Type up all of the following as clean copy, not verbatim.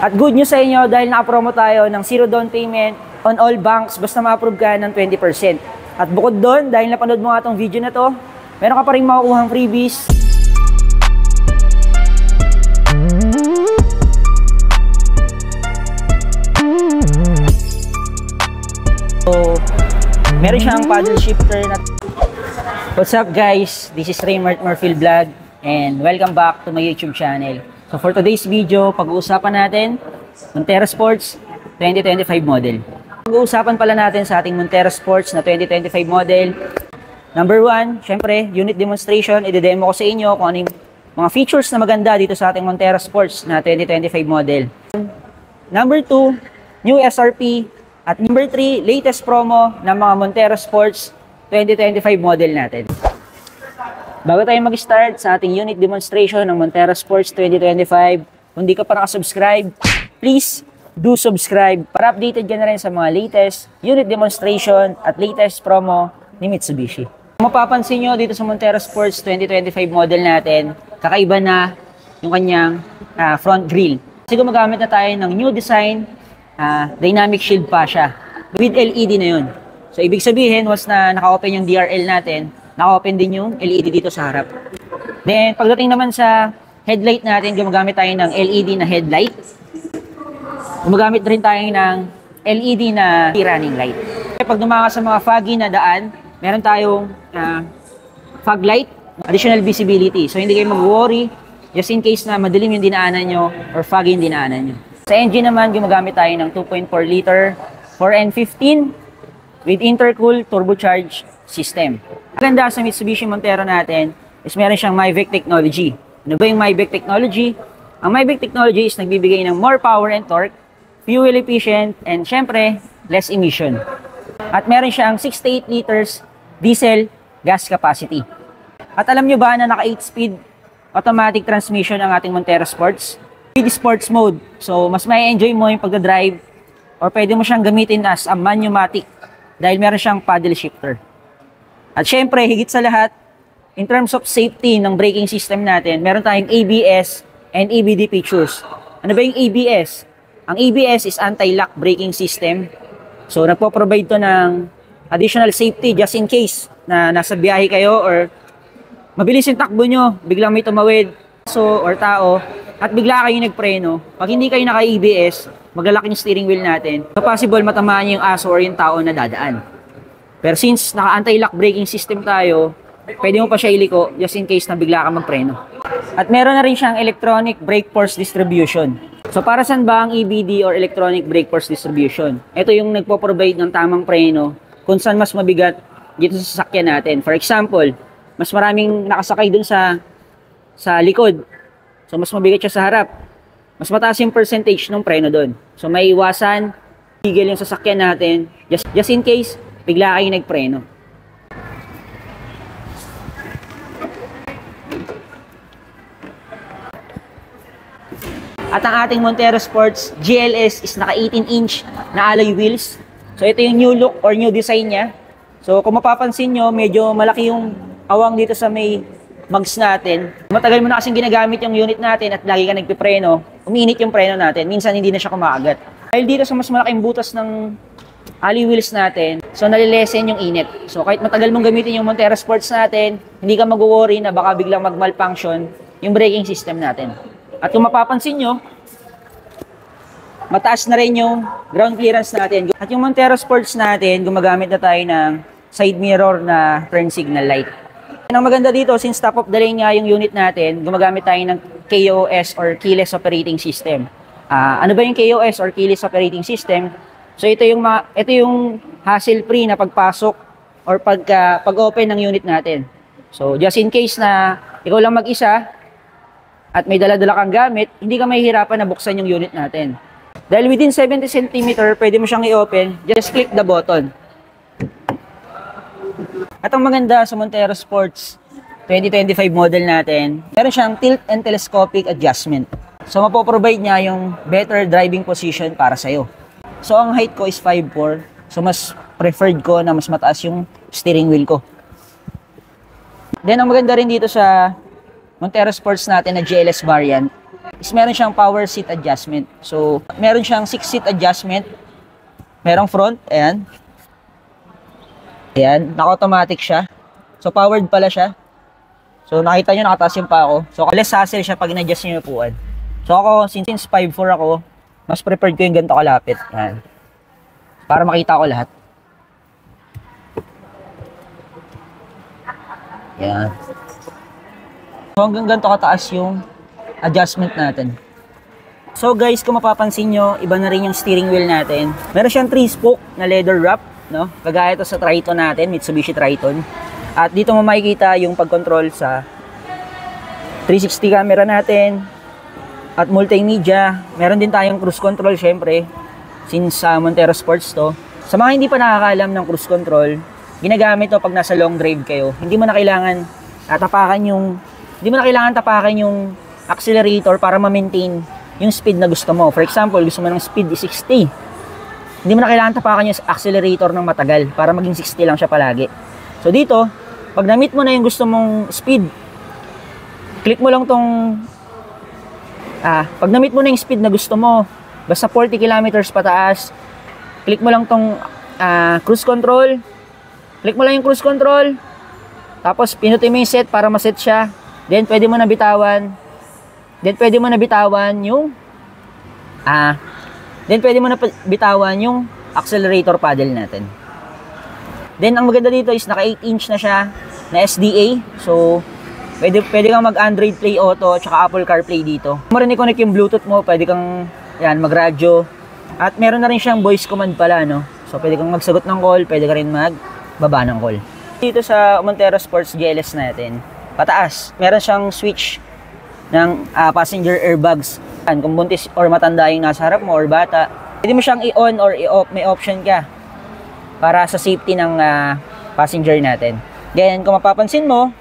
At good news sa inyo dahil nakapromo tayo ng 0 down payment on all banks basta ma-approve ka ng 20%. At bukod doon, dahil napanood mo nga itong video na to, meron ka pa rin makukuhang freebies. So, meron siyang paddle shifter na... What's up guys? This is Raymart Murphy Vlog and welcome back to my YouTube channel. So for today's video, pag-uusapan natin Montero Sports 2025 model. Pag-uusapan pala natin sa ating Montero Sports na 2025 model. Number 1, syempre, unit demonstration. I-demo ko sa inyo kung ano yung mga features na maganda dito sa ating Montero Sports na 2025 model. Number 2, new SRP. At number 3, latest promo ng mga Montero Sports 2025 model natin. Bago tayo mag-start sa ating unit demonstration ng Montero Sports 2025, kung di ka pa nakasubscribe, please do subscribe para updated ka na rin sa mga latest unit demonstration at latest promo ni Mitsubishi. Kung mapapansin nyo dito sa Montero Sports 2025 model natin, kakaiba na yung kanyang front grille. Kasi gumagamit na tayo ng new design, dynamic shield pa siya. With LED na yun. So, ibig sabihin, once na naka-open yung DRL natin, naka-open din yung LED dito sa harap. Then, pagdating naman sa headlight natin, gumagamit tayo ng LED na headlight. Gumagamit rin tayo ng LED na running light. Pag dumaka sa mga foggy na daan, meron tayong fog light, additional visibility. So, hindi kayo mag-worry just in case na madilim yung dinaanan nyo or foggy yung dinaanan nyo. Sa engine naman, gumagamit tayo ng 2.4 liter 4N15 with intercooled turbocharged system. Ang ganda sa Mitsubishi Montero natin is meron siyang MyVec technology. Ano ba yung MyVec technology? Ang MyVec technology is nagbibigay ng more power and torque, fuel efficient, and syempre, less emission. At meron siyang 68 liters diesel gas capacity. At alam nyo ba na naka 8-speed automatic transmission ang ating Montero Sports? With sports mode. So, mas may enjoy mo yung pagdadrive or pwede mo siyang gamitin as a manumatic dahil meron siyang paddle shifter. At syempre, higit sa lahat, in terms of safety ng braking system natin, meron tayong ABS and ABD features. Ano ba yung ABS? Ang ABS is anti-lock braking system. So, nagpo-provide to ng additional safety just in case na nasa biyahe kayo or mabilis yung takbo nyo, biglang may tumawid or tao, at bigla kayo nagpreno. Pag hindi kayo naka-ABS, maglalaki yung steering wheel natin. So, possible matamaan yung aso or yung tao na dadaan. Pero since naka-anti-lock braking system tayo, pwede mo pa siya iliko just in case na bigla ka magpreno. At meron na rin siyang electronic brake force distribution. So para saan ba ang EBD or electronic brake force distribution? Ito yung nagpo-provide ng tamang preno kung saan mas mabigat dito sa sasakyan natin. For example, mas maraming nakasakay dun sa likod. So mas mabigat siya sa harap. Mas mataas yung percentage ng preno dun. So may iwasan, tigil yung sasakyan natin just in case bigla kayo nagpreno. At ang ating Montero Sports GLS is naka 18-inch na alloy wheels. So ito yung new look or new design niya. So kung mapapansin nyo, medyo malaki yung awang dito sa may mags natin. Matagal mo na kasing ginagamit yung unit natin at lagi ka nagpipreno, umiinit yung preno natin. Minsan hindi na siya kumakagat. Dahil dito sa mas malaking butas ng alloy wheels natin, so nalilesen yung init. So kahit matagal mong gamitin yung Montero Sports natin, hindi ka mag-worry na baka biglang mag-malfunction yung braking system natin. At kung mapapansin nyo, mataas na rin yung ground clearance natin. At yung Montero Sports natin, gumagamit na tayo ng side mirror na turn signal light. Ang maganda dito, since top of the line nga yung unit natin, gumagamit tayo ng KOS or Keyless Operating System. Ano ba yung KOS or Keyless Operating System? So ito yung hassle-free na pagpasok or pag-open ng unit natin. So just in case na ikaw lang mag-isa at may dala-dala kang gamit, hindi ka mahihirapan na buksan yung unit natin. Dahil within 70 cm, pwede mo siyang i-open, just click the button. At ang maganda sa Montero Sports 2025 model natin, meron siyang tilt and telescopic adjustment. So mapoprovide niya yung better driving position para sa'yo. So ang height ko is 5'4", so mas preferred ko na mas mataas yung steering wheel ko. Then ang maganda rin dito sa Montero Sports natin na GLS variant, is meron siyang power seat adjustment. So, meron siyang 6-seat adjustment. Merong front, ayan. Ayan, naka-automatic siya. So, powered pala siya. So, nakita nyo, nakataas yung pa ako. So, less hassle siya pag in-adjust nyo yung upuan. So, ako, since 5'4" ako, mas preferred ko yung ganito kalapit. Ayan. Para makita ko lahat. Ayan. So, hanggang ganito kataas yung adjustment natin. So, guys, kung mapapansin nyo, iba na rin yung steering wheel natin. Meron siyang 3-spoke na leather wrap, no? Kagaya ito sa Triton natin, Mitsubishi Triton. At dito mo makikita yung pag-control sa 360 camera natin at multimedia. Meron din tayong cruise control syempre since Montero Sports to. Sa mga hindi pa nakakaalam ng cruise control, ginagamit to pag nasa long drive kayo. Hindi mo na kailangan tapakan yung accelerator para ma-maintain yung speed na gusto mo. For example, gusto mo ng speed 60. Hindi mo na kailangan tapakan yung accelerator ng matagal para maging 60 lang siya palagi. So dito, pag na-meet mo na yung gusto mong speed, click mo lang tong pag na-meet mo na yung speed na gusto mo, basta 40 kilometers pataas, click mo lang tong cruise control. Click mo lang yung cruise control. Tapos pinutin mo yung set para ma-set siya. Then pwede mo na bitawan. yung accelerator paddle natin. Then, ang maganda dito is naka 8-inch na siya na SDA. So, pwede kang mag-Android Play Auto at saka Apple CarPlay dito. Kung mo rin i-connect yung Bluetooth mo, pwede kang mag-radyo. At meron na rin siyang voice command pala, no? So, pwede kang magsagot ng call, pwede ka rin magbaba ng call. Dito sa Montero Sports GLS natin, pataas, meron siyang switch ng passenger airbags. Kung buntis or matanda yung nasa harap mo or bata, pwede mo siyang i-on or i-off, may option ka para sa safety ng passenger natin. Then, kung mapapansin mo,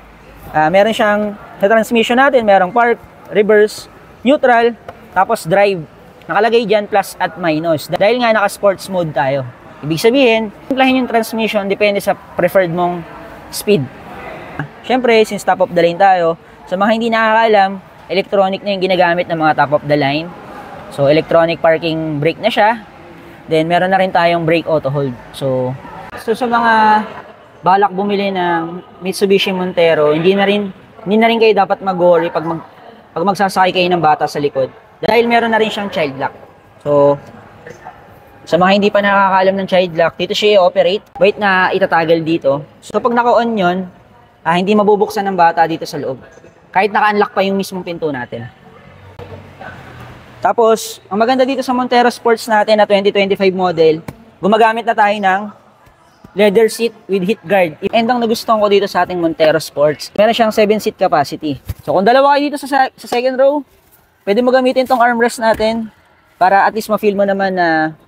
meron siyang sa transmission natin, merong park, reverse, neutral, tapos drive. Nakalagay dyan plus at minus. Dahil nga naka-sports mode tayo. Ibig sabihin, simplahin yung transmission depende sa preferred mong speed. Siyempre, since top of the line tayo, sa mga hindi nakakaalam, electronic na yung ginagamit ng mga top of the line. So, electronic parking brake na siya. Then, meron na rin tayong brake auto hold. So sa mga balak bumili ng Mitsubishi Montero, hindi na rin kayo dapat mag-worry pag magsasakay kayo ng bata sa likod. Dahil meron na rin siyang child lock. So, sa mga hindi pa nakakaalam ng child lock, dito siya i-operate. Wait na itatagal dito. So, pag naka-on yun, hindi mabubuksan ng bata dito sa loob. Kahit naka-unlock pa yung mismong pinto natin. Tapos, ang maganda dito sa Montero Sports natin na 2025 model, gumagamit na tayo ng leather seat with heat guard. And ang nagustuhan ko dito sa ating Montero Sports, meron siyang 7-seat capacity. So, kung dalawa kayo dito sa second row, pwede mo gamitin tong armrest natin para at least ma-feel mo naman na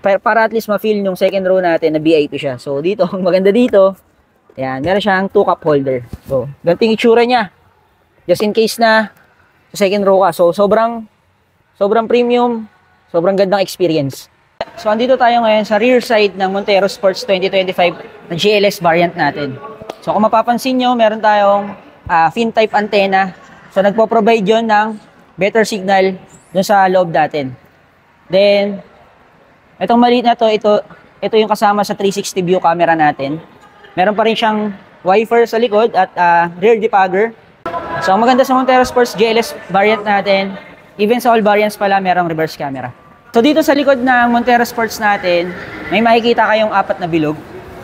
para at least ma-feel yung second row natin na VIP siya. So, dito, ang maganda dito, ayan, meron siyang 2-cup holder. So, ganting itsura niya. Just in case na sa second row ka. So, sobrang premium, sobrang gandang experience. So, andito tayo ngayon sa rear side ng Montero Sports 2025 na GLS variant natin. So, kung mapapansin nyo, meron tayong fin-type antenna. So, nagpo-provide yun ng better signal dun sa loob natin. Then, itong maliit na to, ito yung kasama sa 360 view camera natin. Meron pa rin siyang wiper sa likod at rear defogger. So, ang maganda sa Montero Sports GLS variant natin, even sa all variants pala, merong reverse camera. So, dito sa likod ng Montero Sports natin, may makikita kayong 4 na bilog.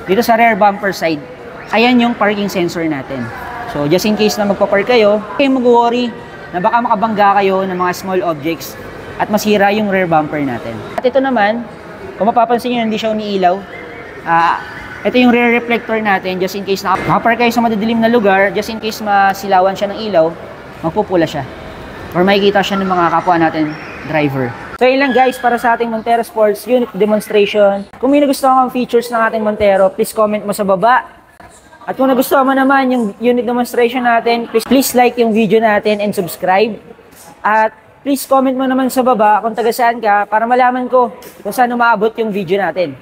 Dito sa rear bumper side, ayan yung parking sensor natin. So, just in case na magpa-park kayo, kayo mag-worry na baka makabangga kayo ng mga small objects at masira yung rear bumper natin. At ito naman, kung mapapansin nyo, hindi siya umiilaw. Ito yung rear reflector natin, just in case nakapark kayo sa madidilim na lugar, just in case masilawan siya ng ilaw, magpupula siya. Or makikita siya ng mga kapwa natin driver. So yun lang guys, para sa ating Montero Sports unit demonstration. Kung may nagustuhan ang features ng ating Montero, please comment mo sa baba. At kung nagustuhan mo naman yung unit demonstration natin, please like yung video natin and subscribe. At please comment mo naman sa baba kung taga saan ka para malaman ko kung saan umaabot yung video natin.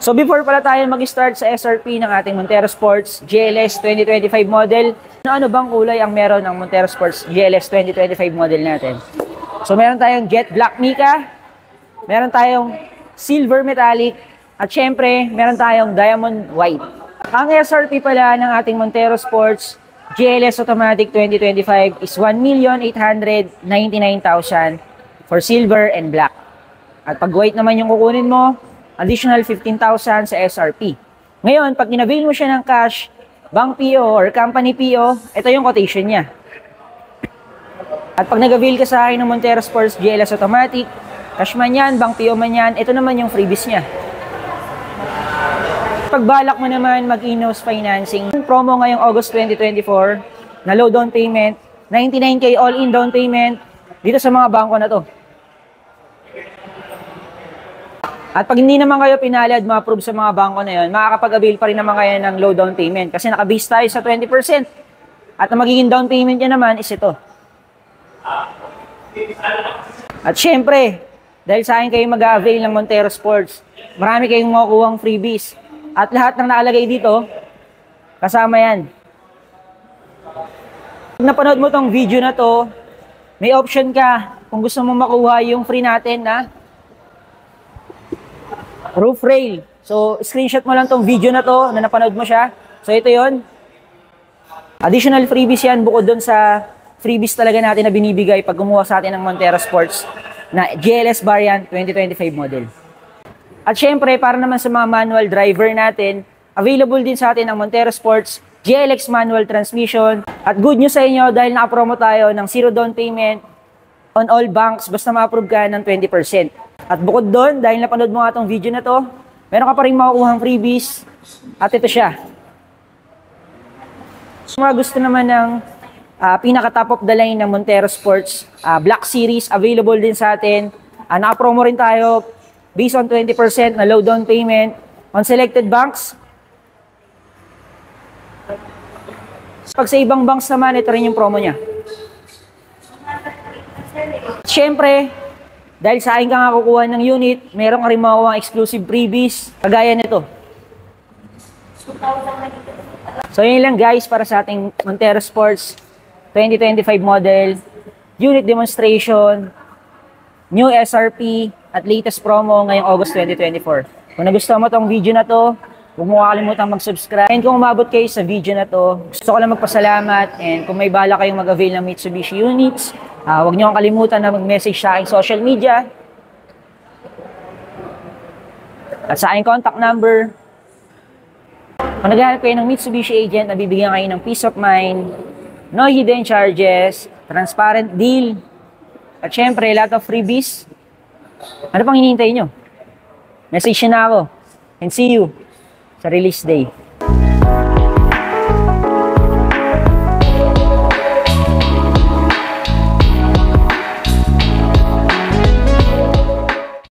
So before pala tayo mag-start sa SRP ng ating Montero Sports GLS 2025 model, ano bang kulay ang meron ng Montero Sports GLS 2025 model natin? So meron tayong Jet Black Mica, meron tayong Silver Metallic, at syempre meron tayong Diamond White. Ang SRP pala ng ating Montero Sports GLS Automatic 2025 is 1,899,000 for silver and black. At pag white naman yung kukunin mo, additional 15,000 sa SRP. Ngayon, pag in-avail mo siya ng cash, bank PO or company PO, ito yung quotation niya. At pag nag-avail ka sa akin ng Montero Sports GLS Automatic, cash man yan, bank PO man yan, ito naman yung freebies niya. Pag balak mo naman mag-Inos Financing, promo ngayong August 2024 na low down payment, 99K all-in down payment dito sa mga bangko na to. At pag hindi naman kayo pinalad, ma-approve sa mga bangko na yun, makakapag-avail pa rin naman kayo ng low down payment kasi naka-base tayo sa 20%. At ang magiging down payment niya naman is ito. At syempre, dahil sa akin kayo mag-avail ng Montero Sports, marami kayong makukuhang freebies. At lahat ng nakalagay dito, kasama yan. Kung napanood mo tong video na to, may option ka kung gusto mo makuha yung free natin na roof rail. So, screenshot mo lang tong video na to na napanood mo siya. So, ito yon. Additional freebies yan bukod dun sa freebies talaga natin na binibigay pag gumawa sa atin ng Montero Sports na GLS variant 2025 model. At syempre, para naman sa mga manual driver natin, available din sa atin ang Montero Sports GLX manual transmission. At good news sa inyo dahil nakapromo tayo ng zero down payment on all banks basta ma-approve ka ng 20%. At bukod doon, dahil napanood mo nga itong video na to, meron ka pa rin makukuhang freebies. At ito siya. So, mga gusto naman ng pinaka-top of the line ng Montero Sports Black Series, available din sa atin. Naka-promo rin tayo based on 20% na low down payment on selected banks. Pag sa ibang banks naman, ito rin yung promo niya. Siyempre, dahil sa akin ka nga kukuha ng unit, meron ka rin makukuha exclusive freebies, kagaya nito. So yun lang guys para sa ating Montero Sports 2025 model, unit demonstration, new SRP, at latest promo ngayong August 2024. Kung nagustuhan mo tong video na to, huwag mo kakalimutan mag-subscribe. And kung umabot kayo sa video na to, gusto ko lang magpasalamat. And kung may bala kayong mag-avail ng Mitsubishi units, huwag niyo kalimutan na mag-message sa aking social media. At sa aking contact number. Kung naghahanap kayo ng Mitsubishi agent, nabibigyan kayo ng peace of mind, no hidden charges, transparent deal, at syempre, lot of freebies. Ano pang hinihintay nyo? Message na ako. And see you sa release day.